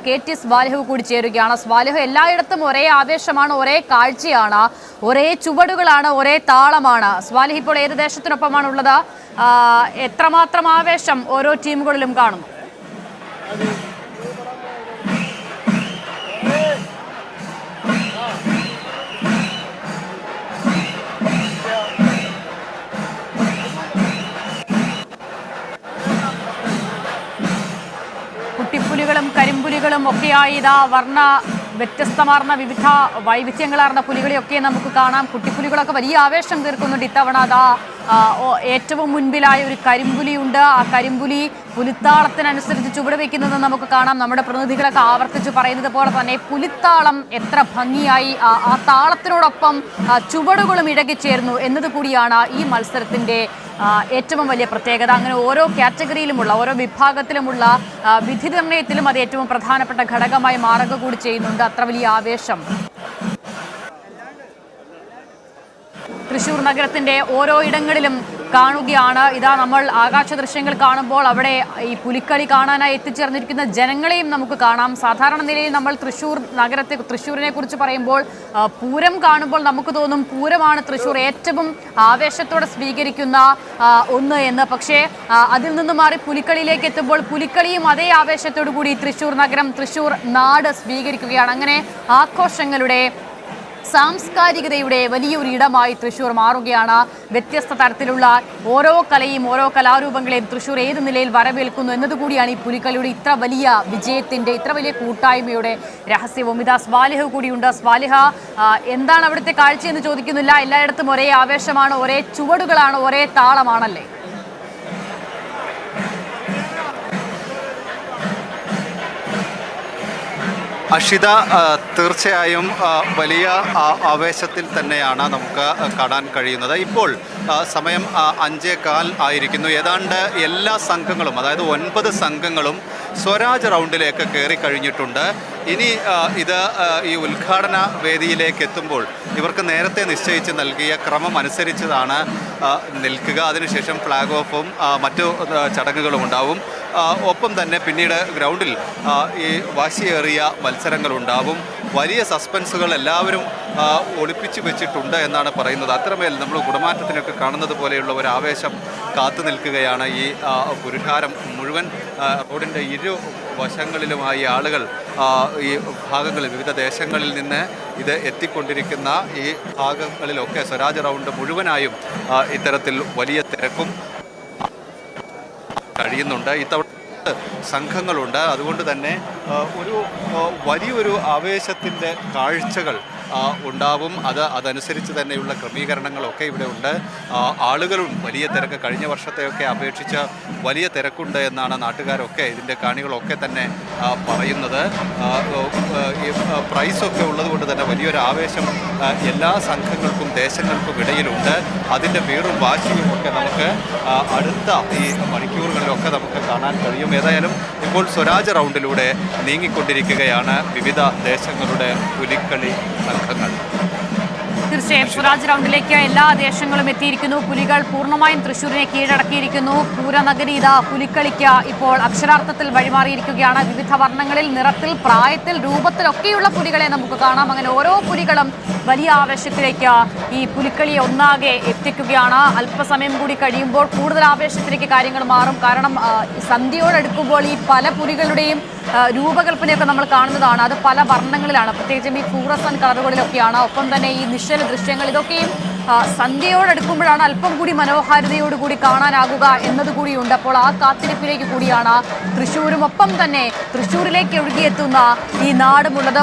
KT Swalih കൂടി ചേരുകയാണ്. സ്വാലിഹ്, എല്ലായിടത്തും ഒരേ ആവേശമാണ്, ഒരേ കാഴ്ചയാണ്, ഒരേ ചുവടുകളാണ്, ഒരേ താളമാണ്. സ്വാലിഹ് ഇപ്പോൾ ഏത് ദേശത്തിനൊപ്പമാണ് ഉള്ളത്? എത്രമാത്രം ആവേശം ഓരോ ടീമുകളിലും കാണുന്നു? കുട്ടിപ്പുലികളും കരിമ്പുലികളും ഒക്കെയായി ഇതാ വ്യത്യസ്തമാർന്ന വിവിധ വൈവിധ്യങ്ങളാർന്ന പുലികളെയൊക്കെ നമുക്ക് കാണാം. കുട്ടിപ്പുലികളൊക്കെ വലിയ ആവേശം തീർക്കുന്നുണ്ട്. ഇത്തവണ അതാ ഏറ്റവും മുൻപിലായ ഒരു കരിമ്പുലിയുണ്ട്. ആ കരിമ്പുലി പുലിത്താളത്തിനനുസരിച്ച് ചുവട് വയ്ക്കുന്നത് നമുക്ക് കാണാം. നമ്മുടെ പ്രതിനിധികളൊക്കെ ആവർത്തിച്ച് പറയുന്നത് പോലെ തന്നെ പുലിത്താളം എത്ര ഭംഗിയായി ആ താളത്തിനോടൊപ്പം ചുവടുകളും ഇഴകിച്ചേർന്നു എന്നത് കൂടിയാണ് ഈ മത്സരത്തിൻ്റെ ഏറ്റവും വലിയ പ്രത്യേകത. അങ്ങനെ ഓരോ കാറ്റഗറിയിലുമുള്ള ഓരോ വിഭാഗത്തിലുമുള്ള വിധി നിർണ്ണയത്തിലും അത് ഏറ്റവും പ്രധാനപ്പെട്ട ഘടകമായി മാറുക കൂടി ചെയ്യുന്നുണ്ട്. അത്ര വലിയ ആവേശം തൃശ്ശൂർ നഗരത്തിന്റെ ഓരോ ഇടങ്ങളിലും കാണുകയാണ്. ഇതാ നമ്മൾ ആകാശ ദൃശ്യങ്ങൾ കാണുമ്പോൾ അവിടെ ഈ പുലിക്കളി കാണാനായി എത്തിച്ചേർന്നിരിക്കുന്ന ജനങ്ങളെയും നമുക്ക് കാണാം. സാധാരണ നിലയിൽ നമ്മൾ തൃശ്ശൂരിനെ കുറിച്ച് പറയുമ്പോൾ പൂരം കാണുമ്പോൾ നമുക്ക് തോന്നും പൂരമാണ് തൃശ്ശൂർ ഏറ്റവും ആവേശത്തോടെ സ്വീകരിക്കുന്ന ഒന്ന് എന്ന്. പക്ഷേ അതിൽ നിന്ന് മാറി പുലിക്കളിയിലേക്ക് എത്തുമ്പോൾ പുലിക്കളിയും അതേ ആവേശത്തോടു കൂടി തൃശ്ശൂർ നഗരം, തൃശ്ശൂർ നാട് സ്വീകരിക്കുകയാണ്. അങ്ങനെ ആഘോഷങ്ങളുടെ, സാംസ്കാരികതയുടെ വലിയൊരു ഇടമായി തൃശ്ശൂർ മാറുകയാണ്. വ്യത്യസ്ത തരത്തിലുള്ള ഓരോ കലയും ഓരോ കലാരൂപങ്ങളെയും തൃശ്ശൂർ ഏത് നിലയിൽ വരവേൽക്കുന്നു എന്നതുകൂടിയാണ് ഈ പുലിക്കളിയുടെ ഇത്ര വലിയ വിജയത്തിൻ്റെ, ഇത്ര വലിയ കൂട്ടായ്മയുടെ രഹസ്യവും. ഇതാ സ്വാലിഹ് കൂടിയുണ്ട്. സ്വാലിഹ, എന്താണ് അവിടുത്തെ കാഴ്ചയെന്ന് ചോദിക്കുന്നില്ല. എല്ലായിടത്തും ഒരേ ആവേശമാണ്, ഒരേ ചുവടുകളാണ്, ഒരേ താളമാണല്ലേ? അഷിത, തീർച്ചയായും വലിയ ആവേശത്തിൽ തന്നെയാണ് നമുക്ക് കാണാൻ കഴിയുന്നത്. ഇപ്പോൾ സമയം 5:15 ആയിരിക്കുന്നു. ഏതാണ്ട് എല്ലാ സംഘങ്ങളും, അതായത് 9 സംഘങ്ങളും സ്വരാജ് റൗണ്ടിലേക്ക് കയറി കഴിഞ്ഞിട്ടുണ്ട്. ഇനി ഈ ഉദ്ഘാടന വേദിയിലേക്ക് എത്തുമ്പോൾ ഇവർക്ക് നേരത്തെ നിശ്ചയിച്ച് നൽകിയ ക്രമം അനുസരിച്ചതാണ് നിൽക്കുക. അതിനുശേഷം ഫ്ലാഗ് ഓഫും മറ്റു ചടങ്ങുകളും ഉണ്ടാവും. ഒപ്പം തന്നെ പിന്നീട് ഗ്രൗണ്ടിൽ ഈ വാശിയേറിയ മത്സരങ്ങളുണ്ടാവും. വലിയ സസ്പെൻസുകൾ എല്ലാവരും ഒളിപ്പിച്ചു വെച്ചിട്ടുണ്ട് എന്നാണ് പറയുന്നത്. അത്രമേൽ നമ്മൾ കുടമാറ്റത്തിനൊക്കെ കാണുന്നത് പോലെയുള്ള ഒരു ആവേശം കാത്തു നിൽക്കുകയാണ് ഈ പുരുഷാരം മുഴുവൻ. റോഡിൻ്റെ ഇരു വശങ്ങളിലുമായി ആളുകൾ ഈ ഭാഗങ്ങളിൽ, വിവിധ ദേശങ്ങളിൽ നിന്ന് ഇത് എത്തിക്കൊണ്ടിരിക്കുന്ന ഈ ഭാഗങ്ങളിലൊക്കെ സ്വരാജ് റൗണ്ട് മുഴുവനായും ഇത്തരത്തിൽ വലിയ തിരക്കും കഴിയുന്നുണ്ട്. ഇത്തവണ സംഘങ്ങളുണ്ട്. അതുകൊണ്ട് തന്നെ വലിയൊരു ആവേശത്തിൻ്റെ കാഴ്ചകൾ ഉണ്ടാവും. അതനുസരിച്ച് തന്നെയുള്ള ക്രമീകരണങ്ങളൊക്കെ ഇവിടെ ഉണ്ട്. ആളുകളും വലിയ തിരക്ക്, കഴിഞ്ഞ വർഷത്തെയൊക്കെ അപേക്ഷിച്ച് വലിയ തിരക്കുണ്ട് എന്നാണ് നാട്ടുകാരൊക്കെ, ഇതിൻ്റെ കാണികളൊക്കെ തന്നെ പറയുന്നത്. ഈ പ്രൈസൊക്കെ ഉള്ളതുകൊണ്ട് തന്നെ വലിയൊരു ആവേശം എല്ലാ സംഘങ്ങൾക്കും ദേശങ്ങൾക്കും ഇടയിലുണ്ട്. അതിൻ്റെ വീറും വാശിയും ഒക്കെ നമുക്ക് അടുത്ത ഈ മണിക്കൂറുകളിലൊക്കെ നമുക്ക് കാണാൻ കഴിയും. ഏതായാലും ഇപ്പോൾ സ്വരാജ് റൗണ്ടിലൂടെ നീങ്ങിക്കൊണ്ടിരിക്കുകയാണ് വിവിധ ദേശങ്ങളുടെ പുലിക്കളി സംഘങ്ങൾ. തീർച്ചയായും സ്വരാജ് റൗണ്ടിലേക്ക് എല്ലാ ദേശങ്ങളും എത്തിയിരിക്കുന്നു. പുലികൾ പൂർണ്ണമായും തൃശ്ശൂരിനെ കീഴടക്കിയിരിക്കുന്നു. പൂരനഗരി ഇതാ പുലിക്കളിക്ക് ഇപ്പോൾ അക്ഷരാർത്ഥത്തിൽ വഴിമാറിയിരിക്കുകയാണ്. വിവിധ വർണ്ണങ്ങളിൽ, നിറത്തിൽ, പ്രായത്തിൽ, രൂപത്തിലൊക്കെയുള്ള പുലികളെ നമുക്ക് കാണാം. അങ്ങനെ ഓരോ പുലികളും വലിയ ആവേശത്തിലേക്ക് ഈ പുലിക്കളിയെ ഒന്നാകെ എത്തിക്കുകയാണ്. അല്പസമയം കൂടി കഴിയുമ്പോൾ കൂടുതൽ ആവേശത്തിലേക്ക് കാര്യങ്ങൾ മാറും. കാരണം സന്ധ്യയോടടുക്കുമ്പോൾ ഈ പല പുലികളുടെയും രൂപകൽപ്പനയൊക്കെ നമ്മൾ കാണുന്നതാണ്. അത് പല വർണ്ണങ്ങളിലാണ്, പ്രത്യേകിച്ചും ഈ ഫ്ലൂറസൻ കളറുകളിലൊക്കെയാണ്. ഒപ്പം തന്നെ ഈ നിശ്ചല ദൃശ്യങ്ങൾ, ഇതൊക്കെയും സന്ധ്യയോടടുക്കുമ്പോഴാണ് അല്പം കൂടി മനോഹാരിതയോടുകൂടി കാണാനാകുക എന്നതുകൂടിയുണ്ട്. അപ്പോൾ ആ കാത്തിരിപ്പിലേക്ക് കൂടിയാണ് തൃശ്ശൂരും ഒപ്പം തന്നെ തൃശ്ശൂരിലേക്ക് ഒഴുകിയെത്തുന്ന ഈ നാടുമുള്ളത്.